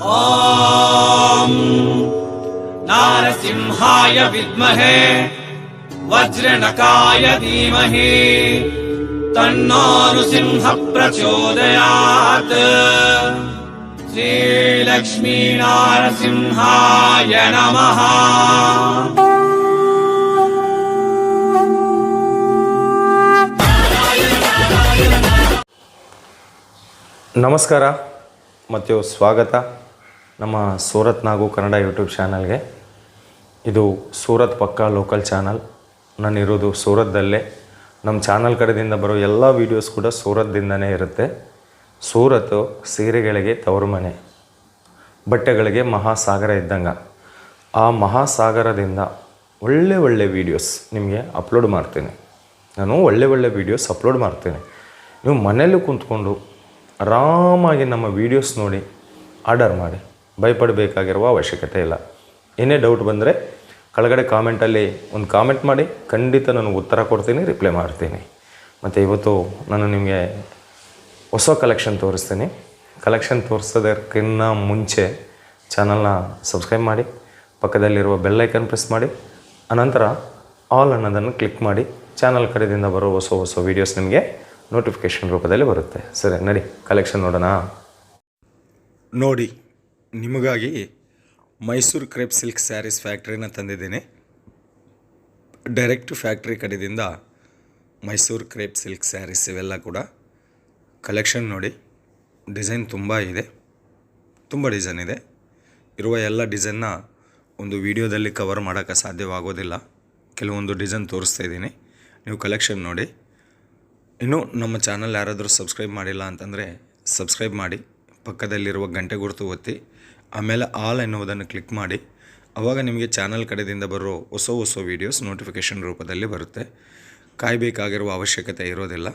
ॐ नारसिंहाय विद्महे वज्रनकाय धीमहि तन्नो नृसिंह प्रचोदयात्। श्रीलक्ष्मी नारसिंहाय नमः। ನಮಸ್ಕಾರ ಮತ್ತು ಸ್ವಾಗತ ನಮ್ಮ ಸೂರತ್ ನಾಗು ಕನ್ನಡ ಯೂಟ್ಯೂಬ್ ಚಾನಲ್ಗೆ. ಇದು ಸೂರತ್ ಪಕ್ಕ ಲೋಕಲ್ ಚಾನಲ್. ನಾನಿರೋದು ಸೂರತ್ದಲ್ಲೇ. ನಮ್ಮ ಚಾನಲ್ ಕಡೆಯಿಂದ ಬರೋ ಎಲ್ಲ ವೀಡಿಯೋಸ್ ಕೂಡ ಸೂರತ್ದಿಂದನೇ ಇರುತ್ತೆ. ಸೂರತ್ತು ಸೀರೆಗಳಿಗೆ ತವರು ಮನೆ, ಬಟ್ಟೆಗಳಿಗೆ ಮಹಾಸಾಗರ ಇದ್ದಂಗೆ. ಆ ಮಹಾಸಾಗರದಿಂದ ಒಳ್ಳೆ ವೀಡಿಯೋಸ್ ನಿಮಗೆ ಅಪ್ಲೋಡ್ ಮಾಡ್ತೀನಿ. ನಾನು ಒಳ್ಳೆ ವೀಡಿಯೋಸ್ ಅಪ್ಲೋಡ್ ಮಾಡ್ತೀನಿ. ನೀವು ಮನೇಲಿ ಕುಂತ್ಕೊಂಡು ಆರಾಮಾಗಿ ನಮ್ಮ ವೀಡಿಯೋಸ್ ನೋಡಿ ಆರ್ಡರ್ ಮಾಡಿ, ಭಯಪಡಬೇಕಾಗಿರುವ ಅವಶ್ಯಕತೆ ಇಲ್ಲ. ಏನೇ ಡೌಟ್ ಬಂದರೆ ಕೆಳಗಡೆ ಕಾಮೆಂಟಲ್ಲಿ ಒಂದು ಕಾಮೆಂಟ್ ಮಾಡಿ, ಖಂಡಿತ ನಾನು ಉತ್ತರ ಕೊಡ್ತೀನಿ, ರಿಪ್ಲೈ ಮಾಡ್ತೀನಿ. ಮತ್ತು ಇವತ್ತು ನಾನು ನಿಮಗೆ ಹೊಸ ಕಲೆಕ್ಷನ್ ತೋರಿಸ್ತೀನಿ. ಕಲೆಕ್ಷನ್ ತೋರಿಸೋದಕ್ಕಿಂತ ಮುಂಚೆ ಚಾನಲ್ನ ಸಬ್ಸ್ಕ್ರೈಬ್ ಮಾಡಿ, ಪಕ್ಕದಲ್ಲಿರುವ ಬೆಲ್ ಐಕನ್ ಪ್ರೆಸ್ ಮಾಡಿ, ಅನಂತರ ಆಲ್ ಅನ್ನೋದನ್ನು ಕ್ಲಿಕ್ ಮಾಡಿ. ಚಾನಲ್ ಕಡೆಯಿಂದ ಬರೋ ಹೊಸ ವೀಡಿಯೋಸ್ ನಿಮಗೆ ನೋಟಿಫಿಕೇಷನ್ ರೂಪದಲ್ಲಿ ಬರುತ್ತೆ. ಸರಿ, ನಡಿ ಕಲೆಕ್ಷನ್ ನೋಡೋಣ. ನೋಡಿ, ನಿಮಗಾಗಿ ಮೈಸೂರು ಕ್ರೇಪ್ ಸಿಲ್ಕ್ ಸ್ಯಾರೀಸ್ ಫ್ಯಾಕ್ಟ್ರಿನ ತಂದಿದ್ದೀನಿ. ಡೈರೆಕ್ಟ್ ಫ್ಯಾಕ್ಟ್ರಿ ಕಡೆಯಿಂದ ಮೈಸೂರು ಕ್ರೇಪ್ ಸಿಲ್ಕ್ ಸ್ಯಾರೀಸ್ ಇವೆಲ್ಲ ಕೂಡ ಕಲೆಕ್ಷನ್ ನೋಡಿ. ಡಿಸೈನ್ ತುಂಬ ಇದೆ, ತುಂಬ ಡಿಸೈನ್ ಇದೆ. ಇರುವ ಎಲ್ಲ ಡಿಸೈನ್ನ ಒಂದು ವಿಡಿಯೋದಲ್ಲಿ ಕವರ್ ಮಾಡೋಕ್ಕೆ ಸಾಧ್ಯವಾಗೋದಿಲ್ಲ. ಕೆಲವೊಂದು ಡಿಸೈನ್ ತೋರಿಸ್ತಾ ಇದ್ದೀನಿ, ನೀವು ಕಲೆಕ್ಷನ್ ನೋಡಿ. ಇನ್ನು ನಮ್ಮ ಚಾನಲ್ ಯಾರಾದರೂ ಸಬ್ಸ್ಕ್ರೈಬ್ ಮಾಡಿಲ್ಲ ಅಂತಂದರೆ ಸಬ್ಸ್ಕ್ರೈಬ್ ಮಾಡಿ, ಪಕ್ಕದಲ್ಲಿರುವ ಗಂಟೆ ಗುರುತು ಒತ್ತಿ, ಆಮೇಲೆ ಆಲ್ ಎನ್ನುವುದನ್ನು ಕ್ಲಿಕ್ ಮಾಡಿ. ಆವಾಗ ನಿಮಗೆ ಚಾನಲ್ ಕಡೆಯಿಂದ ಬರೋ ಹೊಸ ವೀಡಿಯೋಸ್ ನೋಟಿಫಿಕೇಷನ್ ರೂಪದಲ್ಲಿ ಬರುತ್ತೆ. ಕಾಯಬೇಕಾಗಿರುವ ಅವಶ್ಯಕತೆ ಇರೋದಿಲ್ಲ.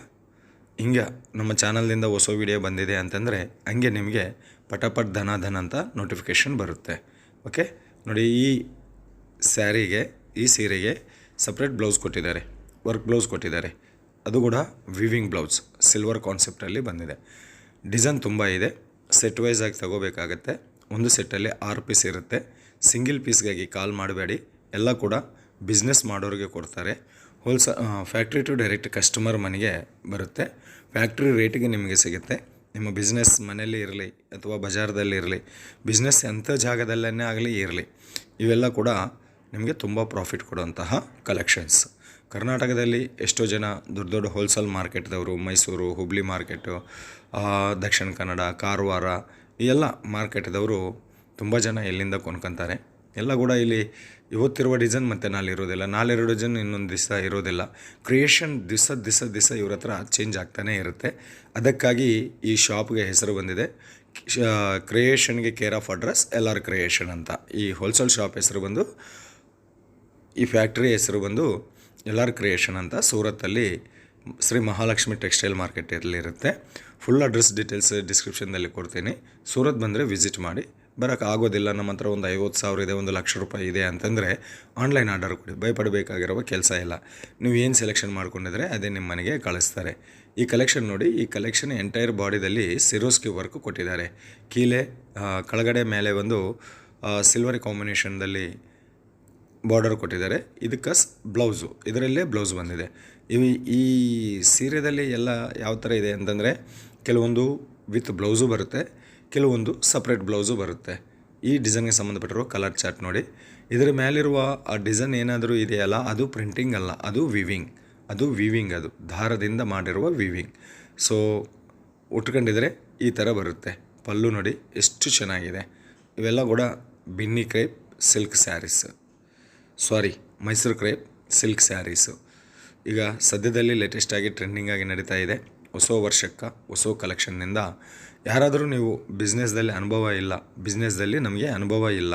ಹಿಂಗೆ ನಮ್ಮ ಚಾನಲ್ನಿಂದ ಹೊಸ ವೀಡಿಯೋ ಬಂದಿದೆ ಅಂತಂದರೆ ಹಂಗೆ ನಿಮಗೆ ಪಟಪಟ್ ಧನ ಅಂತ ನೋಟಿಫಿಕೇಷನ್ ಬರುತ್ತೆ. ಓಕೆ, ನೋಡಿ, ಈ ಸೀರೆಗೆ ಸಪ್ರೇಟ್ ಬ್ಲೌಸ್ ಕೊಟ್ಟಿದ್ದಾರೆ, ವರ್ಕ್ ಬ್ಲೌಸ್ ಕೊಟ್ಟಿದ್ದಾರೆ. ಅದು ಕೂಡ ವಿವಿಂಗ್ ಬ್ಲೌಸ್, ಸಿಲ್ವರ್ ಕಾನ್ಸೆಪ್ಟಲ್ಲಿ ಬಂದಿದೆ. ಡಿಸೈನ್ ತುಂಬ ಇದೆ. ಸೆಟ್ ವೈಸ್ ಆಗಿ ತಗೋಬೇಕಾಗತ್ತೆ. ಒಂದು ಸೆಟ್ಟಲ್ಲಿ 6 ಪೀಸ್ ಇರುತ್ತೆ. ಸಿಂಗಲ್ ಪೀಸ್ಗಾಗಿ ಕಾಲ್ ಮಾಡಬೇಡಿ. ಎಲ್ಲ ಕೂಡ ಬಿಸ್ನೆಸ್ ಮಾಡೋರಿಗೆ ಕೊಡ್ತಾರೆ. ಫ್ಯಾಕ್ಟ್ರಿ ಟು ಡೈರೆಕ್ಟ್ ಕಸ್ಟಮರ್ ಮನೆಗೆ ಬರುತ್ತೆ. ಫ್ಯಾಕ್ಟ್ರಿ ರೇಟಿಗೆ ನಿಮಗೆ ಸಿಗುತ್ತೆ. ನಿಮ್ಮ ಬಿಸ್ನೆಸ್ ಮನೆಯಲ್ಲಿ ಇರಲಿ ಅಥವಾ ಬಜಾರ್ದಲ್ಲಿ ಇರಲಿ, ಬಿಸ್ನೆಸ್ ಎಂಥ ಜಾಗದಲ್ಲೇ ಆಗಲಿ ಇರಲಿ, ಇವೆಲ್ಲ ಕೂಡ ನಿಮಗೆ ತುಂಬ ಪ್ರಾಫಿಟ್ ಕೊಡುವಂತಹ ಕಲೆಕ್ಷನ್ಸ್. ಕರ್ನಾಟಕದಲ್ಲಿ ಎಷ್ಟೋ ಜನ ದೊಡ್ಡ ಹೋಲ್ಸೇಲ್ ಮಾರ್ಕೆಟ್ದವರು, ಮೈಸೂರು, ಹುಬ್ಳಿ ಮಾರ್ಕೆಟು, ದಕ್ಷಿಣ ಕನ್ನಡ, ಕಾರವಾರ, ಈ ಎಲ್ಲ ಮಾರ್ಕೆಟ್ದವರು ತುಂಬ ಜನ ಎಲ್ಲಿಂದ ಕೊಂಡ್ಕೊತಾರೆ. ಎಲ್ಲ ಕೂಡ ಇಲ್ಲಿ ಇವತ್ತಿರುವ ಡಿಸೈನ್ ಮತ್ತು ನಾಳೆ ಇರೋದಿಲ್ಲ, ನಾಳೆ ಡಿಸೈನ್ ಇನ್ನೊಂದು ದಿವಸ ಇರೋದಿಲ್ಲ. ಕ್ರಿಯೇಷನ್ ದಿವಸ ಇವ್ರ ಹತ್ರ ಚೇಂಜ್ ಆಗ್ತಾನೇ ಇರುತ್ತೆ. ಅದಕ್ಕಾಗಿ ಈ ಶಾಪ್ಗೆ ಹೆಸರು ಬಂದಿದೆ. ಕ್ರಿಯೇಷನ್ಗೆ care of address LR creation ಅಂತ. ಈ ಹೋಲ್ಸೇಲ್ ಶಾಪ್ ಹೆಸರು ಬಂದು, ಈ ಫ್ಯಾಕ್ಟ್ರಿ ಹೆಸರು ಬಂದು LR ಕ್ರಿಯೇಷನ್ ಅಂತ. ಸೂರತ್ತಲ್ಲಿ ಶ್ರೀ ಮಹಾಲಕ್ಷ್ಮಿ ಟೆಕ್ಸ್ಟೈಲ್ ಮಾರ್ಕೆಟಲ್ಲಿ ಇರುತ್ತೆ. ಫುಲ್ ಅಡ್ರೆಸ್ ಡೀಟೇಲ್ಸ್ ಡಿಸ್ಕ್ರಿಪ್ಷನ್ದಲ್ಲಿ ಕೊಡ್ತೀನಿ. ಸೂರತ್ ಬಂದರೆ ವಿಸಿಟ್ ಮಾಡಿ. ಬರೋಕ್ಕೆ ಆಗೋದಿಲ್ಲ, ನಮ್ಮ ಹತ್ರ ಒಂದು 50,000 ಇದೆ, 1,00,000 ರೂಪಾಯಿ ಇದೆ ಅಂತಂದರೆ ಆನ್ಲೈನ್ ಆರ್ಡರ್ ಕೊಡಿ. ಭಯಪಡಬೇಕಾಗಿರುವ ಕೆಲಸ ಇಲ್ಲ. ನೀವು ಏನು ಸೆಲೆಕ್ಷನ್ ಮಾಡ್ಕೊಂಡಿದ್ರೆ ಅದೇ ನಿಮ್ಮ ಮನೆಗೆ ಕಳಿಸ್ತಾರೆ. ಈ ಕಲೆಕ್ಷನ್ ನೋಡಿ, ಈ ಕಲೆಕ್ಷನ್ ಎಂಟೈರ್ ಬಾಡಿದಲ್ಲಿ ಸಿರೋಸ್ಕಿ ವರ್ಕ್ ಕೊಟ್ಟಿದ್ದಾರೆ. ಕೀಲೆ ಕೆಳಗಡೆ ಮೇಲೆ ಒಂದು ಸಿಲ್ವರ್ ಕಾಂಬಿನೇಷನ್ದಲ್ಲಿ ಬಾರ್ಡರ್ ಕೊಟ್ಟಿದ್ದಾರೆ. ಇದಕ್ಕೆ ಬ್ಲೌಸು, ಇದರಲ್ಲೇ ಬ್ಲೌಸ್ ಬಂದಿದೆ. ಈ ಸೀರೆದಲ್ಲಿ ಎಲ್ಲ ಯಾವ ಥರ ಇದೆ ಅಂತಂದರೆ, ಕೆಲವೊಂದು ವಿತ್ ಬ್ಲೌಸು ಬರುತ್ತೆ, ಕೆಲವೊಂದು ಸಪ್ರೇಟ್ ಬ್ಲೌಸು ಬರುತ್ತೆ. ಈ ಡಿಸೈನ್ಗೆ ಸಂಬಂಧಪಟ್ಟಿರೋ ಕಲರ್ ಚಾರ್ಟ್ ನೋಡಿ. ಇದರ ಮೇಲಿರುವ ಆ ಡಿಸೈನ್ ಏನಾದರೂ ಇದೆಯಲ್ಲ, ಅದು ಪ್ರಿಂಟಿಂಗ್ ಅಲ್ಲ, ಅದು ವಿವಿಂಗ್. ಅದು ದಾರದಿಂದ ಮಾಡಿರುವ ವಿವಿಂಗ್. ಸೊ ಉಟ್ಕೊಂಡಿದ್ರೆ ಈ ಥರ ಬರುತ್ತೆ. ಪಲ್ಲು ನೋಡಿ ಎಷ್ಟು ಚೆನ್ನಾಗಿದೆ. ಇವೆಲ್ಲ ಕೂಡ Binny crepe silk saris, Mysuru crepe silk saris ಈಗ ಸದ್ಯದಲ್ಲಿ ಲೇಟೆಸ್ಟಾಗಿ ಟ್ರೆಂಡಿಂಗಾಗಿ ನಡೀತಾ ಇದೆ. ಹೊಸ ವರ್ಷಕ್ಕೆ ಹೊಸ ಕಲೆಕ್ಷನ್ನಿಂದ ಯಾರಾದರೂ ನೀವು ಬಿಸ್ನೆಸ್ದಲ್ಲಿ ನಮಗೆ ಅನುಭವ ಇಲ್ಲ,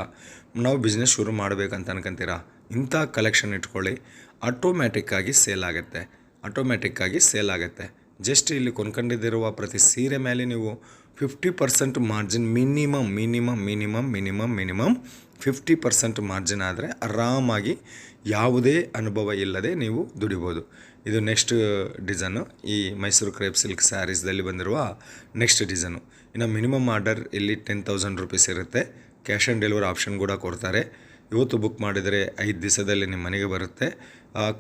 ನಾವು ಬಿಸ್ನೆಸ್ ಶುರು ಮಾಡಬೇಕಂತ ಅನ್ಕೊಂತೀರಾ, ಇಂಥ ಕಲೆಕ್ಷನ್ ಇಟ್ಕೊಳ್ಳಿ. ಆಟೋಮ್ಯಾಟಿಕ್ಕಾಗಿ ಸೇಲ್ ಆಗುತ್ತೆ. ಜಸ್ಟ್ ಇಲ್ಲಿ ಕೊಂಡ್ಕೊಂಡಿದ್ದಿರುವ ಪ್ರತಿ ಸೀರೆ ಮೇಲೆ ನೀವು 50% ಮಾರ್ಜಿನ್ ಮಿನಿಮಮ್ 50% ಮಾರ್ಜಿನ್ ಆದರೆ ಆರಾಮಾಗಿ ಯಾವುದೇ ಅನುಭವ ಇಲ್ಲದೆ ನೀವು ದುಡಿಬೋದು. ಇದು ನೆಕ್ಸ್ಟ್ ಡಿಸೈನು, ಈ ಮೈಸೂರು ಕ್ರೇಪ್ ಸಿಲ್ಕ್ ಸ್ಯಾರೀಸ್ದಲ್ಲಿ ಬಂದಿರುವ ನೆಕ್ಸ್ಟ್ ಡಿಸೈನು. ಇನ್ನು ಮಿನಿಮಮ್ ಆರ್ಡರ್ ಇಲ್ಲಿ 10,000 ರೂಪೀಸ್ ಇರುತ್ತೆ. ಕ್ಯಾಶ್ ಆನ್ ಡೆಲಿವರಿ ಆಪ್ಷನ್ ಕೂಡ ಕೊಡ್ತಾರೆ. ಇವತ್ತು ಬುಕ್ ಮಾಡಿದರೆ 5 ದಿವಸದಲ್ಲಿ ನಿಮ್ಮ ಮನೆಗೆ ಬರುತ್ತೆ.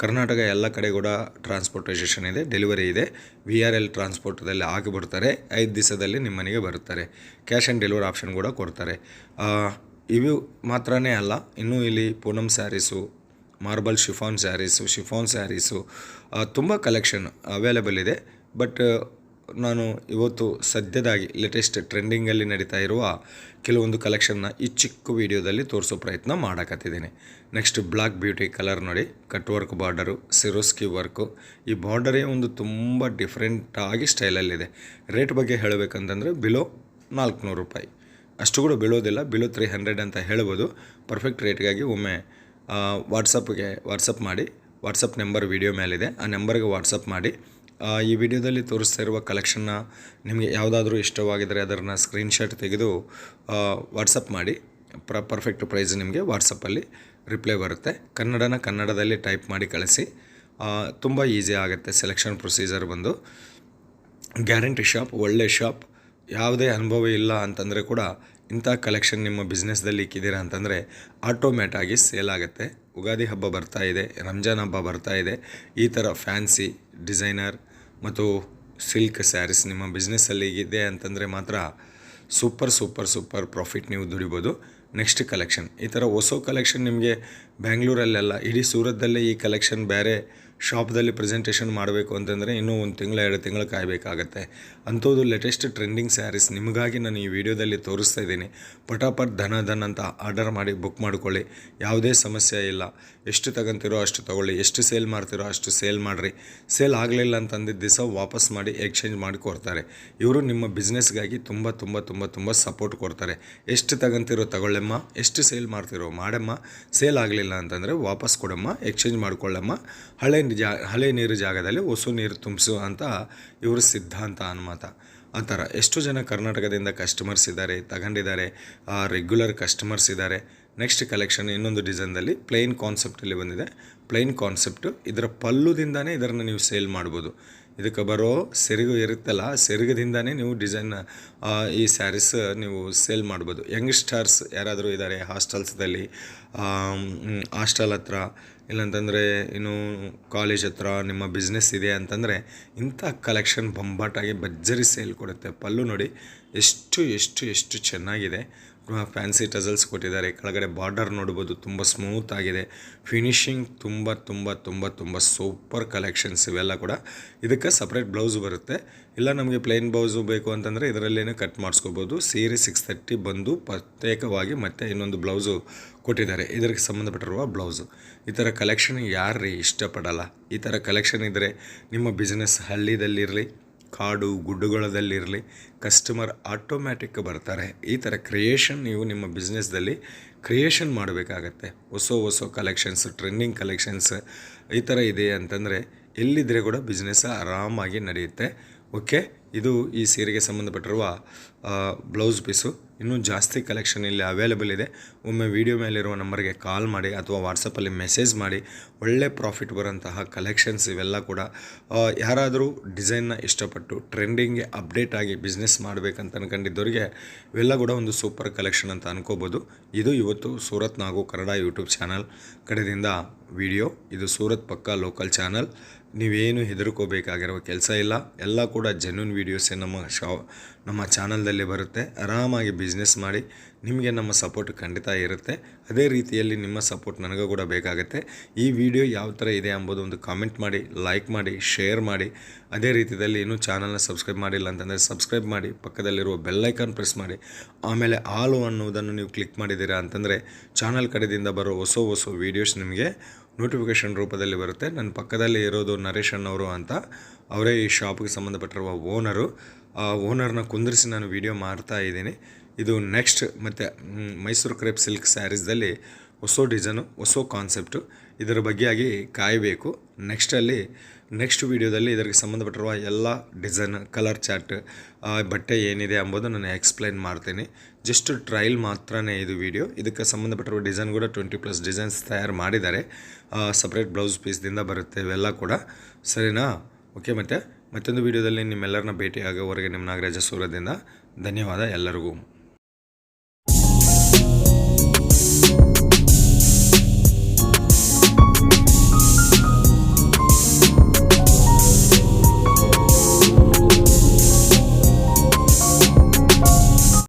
ಕರ್ನಾಟಕ ಎಲ್ಲ ಕಡೆ ಕೂಡ ಟ್ರಾನ್ಸ್ಪೋರ್ಟೇಷನ್ ಇದೆ, ಡೆಲಿವರಿ ಇದೆ. VRL ಟ್ರಾನ್ಸ್ಪೋರ್ಟದಲ್ಲಿ ಆಗಿಬಿಡ್ತಾರೆ, 5 ದಿವಸದಲ್ಲಿ ನಿಮ್ಮ ಮನೆಗೆ ಬರುತ್ತಾರೆ. ಕ್ಯಾಶ್ ಆನ್ ಡೆಲಿವರಿ ಆಪ್ಷನ್ ಕೂಡ ಕೊಡ್ತಾರೆ. ಇವು ಮಾತ್ರನೇ ಅಲ್ಲ, ಇನ್ನೂ ಇಲ್ಲಿ ಪೂನಮ್ ಸ್ಯಾರೀಸು, ಮಾರ್ಬಲ್ ಶಿಫಾನ್ ಸ್ಯಾರೀಸು ತುಂಬ ಕಲೆಕ್ಷನ್ ಅವೈಲೇಬಲ್ ಇದೆ. ಬಟ್ ನಾನು ಇವತ್ತು ಸದ್ಯದಾಗಿ ಲೇಟೆಸ್ಟ್ ಟ್ರೆಂಡಿಂಗಲ್ಲಿ ನಡೀತಾ ಇರುವ ಕೆಲವೊಂದು ಕಲೆಕ್ಷನ್ನ ಈ ಚಿಕ್ಕ ವಿಡಿಯೋದಲ್ಲಿ ತೋರಿಸೋ ಪ್ರಯತ್ನ ಮಾಡಕತ್ತಿದ್ದೀನಿ. ನೆಕ್ಸ್ಟ್ ಬ್ಲ್ಯಾಕ್ ಬ್ಯೂಟಿ ಕಲರ್ ನೋಡಿ, ಕಟ್ ವರ್ಕ್ ಬಾರ್ಡರು, ಸಿರೋಸ್ಕಿ ವರ್ಕು. ಈ ಬಾರ್ಡರೇ ಒಂದು ತುಂಬ ಡಿಫ್ರೆಂಟಾಗಿ ಸ್ಟೈಲಲ್ಲಿದೆ. ರೇಟ್ ಬಗ್ಗೆ ಹೇಳಬೇಕಂತಂದರೆ ಬಿಲೋ 400 ರೂಪಾಯಿ, ಅಷ್ಟು ಕೂಡ ಬೀಳೋದಿಲ್ಲ, ಬಿಲೋ 300 ಅಂತ ಹೇಳ್ಬೋದು. ಪರ್ಫೆಕ್ಟ್ ರೇಟ್ಗಾಗಿ ಒಮ್ಮೆ ವಾಟ್ಸಪ್ ಮಾಡಿ. ವಾಟ್ಸಪ್ ನಂಬರ್ ವಿಡಿಯೋ ಮೇಲಿದೆ, ಆ ನಂಬರ್ಗೆ ವಾಟ್ಸಪ್ ಮಾಡಿ. ಈ ವಿಡಿಯೋದಲ್ಲಿ ತೋರಿಸ್ತಾ ಇರುವ ಕಲೆಕ್ಷನ್ನ ನಿಮಗೆ ಯಾವುದಾದ್ರೂ ಇಷ್ಟವಾಗಿದ್ದರೆ ಅದನ್ನು ಸ್ಕ್ರೀನ್ಶಾಟ್ ತೆಗೆದು ವಾಟ್ಸಪ್ ಮಾಡಿ. ಪರ್ಫೆಕ್ಟ್ ಪ್ರೈಸ್ ನಿಮಗೆ ವಾಟ್ಸಪ್ಪಲ್ಲಿ ರಿಪ್ಲೈ ಬರುತ್ತೆ. ಕನ್ನಡದಲ್ಲಿ ಟೈಪ್ ಮಾಡಿ ಕಳಿಸಿ. ತುಂಬ ಈಸಿ ಆಗುತ್ತೆ. ಸೆಲೆಕ್ಷನ್ ಪ್ರೊಸೀಜರ್ ಬಂದು ಗ್ಯಾರಂಟಿ ಶಾಪ್, ಒಳ್ಳೆ ಶಾಪ್. ಯಾವುದೇ ಅನುಭವ ಇಲ್ಲ ಅಂತಂದರೆ ಕೂಡ ಇಂಥ ಕಲೆಕ್ಷನ್ ನಿಮ್ಮ ಬಿಸ್ನೆಸ್ದಲ್ಲಿ ಇಕ್ಕಿದ್ದೀರಾ ಅಂತಂದರೆ ಆಟೋಮ್ಯಾಟಾಗಿ ಸೇಲ್ ಆಗುತ್ತೆ. ಉಗಾದಿ ಹಬ್ಬ ಬರ್ತಾ ಇದೆ, ರಂಜಾನ್ ಹಬ್ಬ ಬರ್ತಾ ಇದೆ. ಈ ಥರ ಫ್ಯಾನ್ಸಿ, ಡಿಸೈನರ್ ಮತ್ತು ಸಿಲ್ಕ್ ಸ್ಯಾರೀಸ್ ನಿಮ್ಮ ಬಿಸ್ನೆಸ್ಸಲ್ಲಿ ಇದೆ ಅಂತಂದರೆ ಮಾತ್ರ ಸೂಪರ್ ಪ್ರಾಫಿಟ್ ನೀವು ದುಡಿಬೋದು. ನೆಕ್ಸ್ಟ್ ಕಲೆಕ್ಷನ್, ಈ ಥರ ಹೊಸ ಕಲೆಕ್ಷನ್ ನಿಮಗೆ ಬ್ಯಾಂಗ್ಳೂರಲ್ಲೆಲ್ಲ, ಇಡೀ ಸೂರತ್ತಲ್ಲೇ ಈ ಕಲೆಕ್ಷನ್ ಬೇರೆ ಶಾಪ್ದಲ್ಲಿ ಪ್ರೆಸೆಂಟೇಷನ್ ಮಾಡಬೇಕು ಅಂತಂದರೆ ಇನ್ನೂ 1 ತಿಂಗಳು 2 ತಿಂಗಳು ಕಾಯಬೇಕಾಗತ್ತೆ. ಅಂಥದ್ದು ಲೇಟೆಸ್ಟ್ ಟ್ರೆಂಡಿಂಗ್ ಸ್ಯಾರೀಸ್ ನಿಮಗಾಗಿ ನಾನು ಈ ವಿಡಿಯೋದಲ್ಲಿ ತೋರಿಸ್ತಾ ಇದ್ದೀನಿ. ಪಟಾಪಟ್ ಧನ ಅಂತ ಆರ್ಡರ್ ಮಾಡಿ ಬುಕ್ ಮಾಡ್ಕೊಳ್ಳಿ, ಯಾವುದೇ ಸಮಸ್ಯೆ ಇಲ್ಲ. ಎಷ್ಟು ತಗೊಂತಿರೋ ಅಷ್ಟು ತೊಗೊಳ್ಳಿ, ಎಷ್ಟು ಸೇಲ್ ಮಾಡ್ತಿರೋ ಅಷ್ಟು ಸೇಲ್ ಮಾಡಿರಿ. ಸೇಲ್ ಆಗಲಿಲ್ಲ ಅಂತಂದಿದ್ದ ದಿವಸ ವಾಪಸ್ ಮಾಡಿ ಎಕ್ಸ್ಚೇಂಜ್ ಮಾಡಿ ಕೊಡ್ತಾರೆ. ಇವರು ನಿಮ್ಮ ಬಿಸ್ನೆಸ್ಗಾಗಿ ತುಂಬ ಸಪೋರ್ಟ್ ಕೊಡ್ತಾರೆ. ಎಷ್ಟು ತಗೊಂತಿರೋ ತಗೊಳ್ಳಮ್ಮ, ಎಷ್ಟು ಸೇಲ್ ಮಾಡ್ತಿರೋ ಮಾಡಮ್ಮ, ಸೇಲ್ ಆಗಲಿಲ್ಲ ಅಂತಂದರೆ ವಾಪಸ್ ಕೊಡಮ್ಮ, ಎಕ್ಸ್ಚೇಂಜ್ ಮಾಡ್ಕೊಳ್ಳಮ್ಮ. ಹಳೆ ನೀರು ಜಾಗದಲ್ಲಿ ಹೊಸ ನೀರು ತುಂಬಿಸು ಅಂತ ಇವರು ಸಿದ್ಧಾಂತ ಅನುಮತ. ಆ ಥರ ಎಷ್ಟು ಜನ ಕರ್ನಾಟಕದಿಂದ ಕಸ್ಟಮರ್ಸ್ ಇದ್ದಾರೆ, ತಗೊಂಡಿದ್ದಾರೆ, ರೆಗ್ಯುಲರ್ ಕಸ್ಟಮರ್ಸ್ ಇದ್ದಾರೆ. ನೆಕ್ಸ್ಟ್ ಕಲೆಕ್ಷನ್ ಇನ್ನೊಂದು ಡಿಸೈನ್ದಲ್ಲಿ ಪ್ಲೈನ್ ಕಾನ್ಸೆಪ್ಟಲ್ಲಿ ಬಂದಿದೆ. ಪ್ಲೈನ್ ಕಾನ್ಸೆಪ್ಟು, ಇದರ ಪಲ್ಲುದಿಂದನೇ ಇದನ್ನು ನೀವು ಸೇಲ್ ಮಾಡ್ಬೋದು. ಇದಕ್ಕೆ ಬರೋ ಸೆರಗು ಇರುತ್ತಲ್ಲ, ಸೆರಗದಿಂದನೇ ನೀವು ಡಿಸೈನ್ ಈ ಸ್ಯಾರೀಸ್ ನೀವು ಸೇಲ್ ಮಾಡ್ಬೋದು. ಯಂಗ್ಸ್ಟರ್ಸ್ ಯಾರಾದರೂ ಇದ್ದಾರೆ ಹಾಸ್ಟೆಲ್ಸ್ದಲ್ಲಿ, ಹಾಸ್ಟೆಲ್ ಹತ್ರ, ಇಲ್ಲಾಂತಂದರೆ ಇನ್ನು ಕಾಲೇಜ್ ಹತ್ರ ನಿಮ್ಮ ಬಿಸ್ನೆಸ್ ಇದೆ ಅಂತಂದರೆ ಇಂಥ ಕಲೆಕ್ಷನ್ ಬೊಂಬಾಟಾಗಿ ಭರ್ಜರಿ ಸೇಲ್ ಕೊಡುತ್ತೆ. ಪಲ್ಲು ನೋಡಿ ಎಷ್ಟು ಚೆನ್ನಾಗಿದೆ. ಫ್ಯಾನ್ಸಿ ಟಸಲ್ಸ್ ಕೊಟ್ಟಿದ್ದಾರೆ. ಕೆಳಗಡೆ ಬಾರ್ಡರ್ ನೋಡ್ಬೋದು, ತುಂಬ ಸ್ಮೂತ್ ಆಗಿದೆ. ಫಿನಿಶಿಂಗ್ ತುಂಬ ಸೂಪರ್ ಕಲೆಕ್ಷನ್ಸ್ ಇವೆಲ್ಲ ಕೂಡ. ಇದಕ್ಕೆ ಸಪ್ರೇಟ್ ಬ್ಲೌಸು ಬರುತ್ತೆ. ಇಲ್ಲ ನಮಗೆ ಪ್ಲೇನ್ ಬ್ಲೌಸು ಬೇಕು ಅಂತಂದರೆ ಇದರಲ್ಲೇನೆ ಕಟ್ ಮಾಡಿಸ್ಕೋಬೋದು. ಸೀರೆ 630 ಬಂದು ಪ್ರತ್ಯೇಕವಾಗಿ ಮತ್ತೆ ಇನ್ನೊಂದು ಬ್ಲೌಸು ಕೊಟ್ಟಿದ್ದಾರೆ, ಇದಕ್ಕೆ ಸಂಬಂಧಪಟ್ಟಿರುವ ಬ್ಲೌಸು. ಈ ಥರ ಕಲೆಕ್ಷನ್ ಯಾರು ಇಷ್ಟಪಡಲ್ಲ? ಈ ಥರ ಕಲೆಕ್ಷನ್ ಇದ್ದರೆ ನಿಮ್ಮ ಬಿಸ್ನೆಸ್ ಹಳ್ಳಿದಲ್ಲಿರಲಿ, ಕಾಡು ಗುಡ್ಡುಗಳದಲ್ಲಿರಲಿ, ಕಸ್ಟಮರ್ ಆಟೋಮ್ಯಾಟಿಕ್ ಬರ್ತಾರೆ. ಈ ಥರ ಕ್ರಿಯೇಷನ್ ನೀವು ನಿಮ್ಮ ಬಿಸ್ನೆಸ್ದಲ್ಲಿ ಕ್ರಿಯೇಷನ್ ಮಾಡಬೇಕಾಗತ್ತೆ. ಹೊಸ ಕಲೆಕ್ಷನ್ಸ್, ಟ್ರೆಂಡಿಂಗ್ ಕಲೆಕ್ಷನ್ಸ್ ಈ ಥರ ಇದೆ ಅಂತಂದರೆ ಎಲ್ಲಿದ್ದರೆ ಕೂಡ ಬಿಸ್ನೆಸ್ ಆರಾಮಾಗಿ ನಡೆಯುತ್ತೆ. ಓಕೆ, ಇದು ಈ ಸೀರೆಗೆ ಸಂಬಂಧಪಟ್ಟಿರುವ ಬ್ಲೌಸ್ ಪೀಸು. ಇನ್ನೂ ಜಾಸ್ತಿ ಕಲೆಕ್ಷನ್ ಇಲ್ಲಿ ಅವೈಲೇಬಲ್ ಇದೆ. ಒಮ್ಮೆ ವಿಡಿಯೋ ಮೇಲಿರುವ ನಂಬರ್ಗೆ ಕಾಲ್ ಮಾಡಿ ಅಥವಾ ವಾಟ್ಸಪ್ಪಲ್ಲಿ ಮೆಸೇಜ್ ಮಾಡಿ. ಒಳ್ಳೆ ಪ್ರಾಫಿಟ್ ಬರೋಂತಹ ಕಲೆಕ್ಷನ್ಸ್ ಇವೆಲ್ಲ ಕೂಡ. ಯಾರಾದರೂ ಡಿಸೈನ್ನ ಇಷ್ಟಪಟ್ಟು ಟ್ರೆಂಡಿಂಗ್ಗೆ ಅಪ್ಡೇಟ್ ಆಗಿ ಬಿಸ್ನೆಸ್ ಮಾಡಬೇಕಂತ ಅನ್ಕೊಂಡಿದ್ದವರಿಗೆ ಇವೆಲ್ಲ ಕೂಡ ಒಂದು ಸೂಪರ್ ಕಲೆಕ್ಷನ್ ಅಂತ ಅನ್ಕೋಬೋದು. ಇದು ಇವತ್ತು ಸೂರತ್ ನಾಗು ಕನ್ನಡ ಯೂಟ್ಯೂಬ್ ಚಾನಲ್ ಕಡೆಯಿಂದ ವಿಡಿಯೋ. ಇದು ಸೂರತ್ ಪಕ್ಕ ಲೋಕಲ್ ಚಾನಲ್. ನೀವೇನು ಹೆದರ್ಕೋಬೇಕಾಗಿರೋ ಕೆಲಸ ಇಲ್ಲ. ಎಲ್ಲ ಕೂಡ ಜೆನ್ಯೂನ್ ವೀಡಿಯೋಸೇ ನಮ್ಮ ಚಾನಲ್ದಲ್ಲಿ ಬರುತ್ತೆ. ಆರಾಮಾಗಿ ಬಿಸ್ನೆಸ್ ಮಾಡಿ. ನಿಮಗೆ ನಮ್ಮ ಸಪೋರ್ಟ್ ಖಂಡಿತ ಇರುತ್ತೆ. ಅದೇ ರೀತಿಯಲ್ಲಿ ನಿಮ್ಮ ಸಪೋರ್ಟ್ ನನಗೂ ಕೂಡ ಬೇಕಾಗುತ್ತೆ. ಈ ವಿಡಿಯೋ ಯಾವ ಥರ ಇದೆ ಎಂಬುದು ಒಂದು ಕಾಮೆಂಟ್ ಮಾಡಿ, ಲೈಕ್ ಮಾಡಿ, ಶೇರ್ ಮಾಡಿ. ಅದೇ ರೀತಿಯಲ್ಲಿ ಇನ್ನೂ ಚಾನಲ್ನ ಸಬ್ಸ್ಕ್ರೈಬ್ ಮಾಡಿಲ್ಲ ಅಂತಂದರೆ ಸಬ್ಸ್ಕ್ರೈಬ್ ಮಾಡಿ, ಪಕ್ಕದಲ್ಲಿರುವ ಬೆಲ್ಲೈಕಾನ್ ಪ್ರೆಸ್ ಮಾಡಿ. ಆಮೇಲೆ ಆಲು ಅನ್ನೋದನ್ನು ನೀವು ಕ್ಲಿಕ್ ಮಾಡಿದ್ದೀರಾ ಅಂತಂದರೆ ಚಾನಲ್ ಕಡೆಯಿಂದ ಬರೋ ಹೊಸ ವೀಡಿಯೋಸ್ ನಿಮಗೆ ನೋಟಿಫಿಕೇಷನ್ ರೂಪದಲ್ಲಿ ಬರುತ್ತೆ. ನನ್ನ ಪಕ್ಕದಲ್ಲಿ ಇರೋದು ನರೇಶ್ ಅನ್ನೋರು ಅಂತ, ಅವರೇ ಈ ಶಾಪ್ಗೆ ಸಂಬಂಧಪಟ್ಟಿರುವ ಓನರು. ಆ ಓನರ್ನ ಕುಂದಿರಿಸಿ ನಾನು ವಿಡಿಯೋ ಮಾಡ್ತಾ ಇದ್ದೀನಿ. ಇದು ನೆಕ್ಸ್ಟ್ ಮತ್ತು ಮೈಸೂರು ಕ್ರೇಪ್ ಸಿಲ್ಕ್ ಸ್ಯಾರೀಸ್ದಲ್ಲಿ ಹೊಸ ಡಿಸೈನು, ಹೊಸ ಕಾನ್ಸೆಪ್ಟು. ಇದರ ಬಗ್ಗೆಯಾಗಿ ಕಾಯಬೇಕು. ನೆಕ್ಸ್ಟ್ ವೀಡಿಯೋದಲ್ಲಿ ಇದಕ್ಕೆ ಸಂಬಂಧಪಟ್ಟಿರುವ ಎಲ್ಲ ಡಿಸೈನ್, ಕಲರ್ ಚಾರ್ಟ್, ಬಟ್ಟೆ ಏನಿದೆ ಎಂಬುದು ನಾನು ಎಕ್ಸ್ಪ್ಲೈನ್ ಮಾಡ್ತೀನಿ. ಜಸ್ಟ್ ಟ್ರಯಲ್ ಮಾತ್ರನೇ ಇದು ವಿಡಿಯೋ. ಇದಕ್ಕೆ ಸಂಬಂಧಪಟ್ಟಿರುವ ಡಿಸೈನ್ ಕೂಡ 20+ ಡಿಸೈನ್ಸ್ ತಯಾರು ಮಾಡಿದ್ದಾರೆ. ಸಪ್ರೇಟ್ ಬ್ಲೌಸ್ ಪೀಸ್ದಿಂದ ಬರುತ್ತೆ ಇವೆಲ್ಲ ಕೂಡ. ಸರಿನಾ? ಓಕೆ, ಮತ್ತು ಮತ್ತೊಂದು ವೀಡಿಯೋದಲ್ಲಿ ನಿಮ್ಮೆಲ್ಲರನ್ನ ಭೇಟಿಯಾಗೋವರೆಗೆ ನಿಮ್ಮ ನಾಗರಾಜ ಸೂರದಿಂದ ಧನ್ಯವಾದ ಎಲ್ಲರಿಗೂ.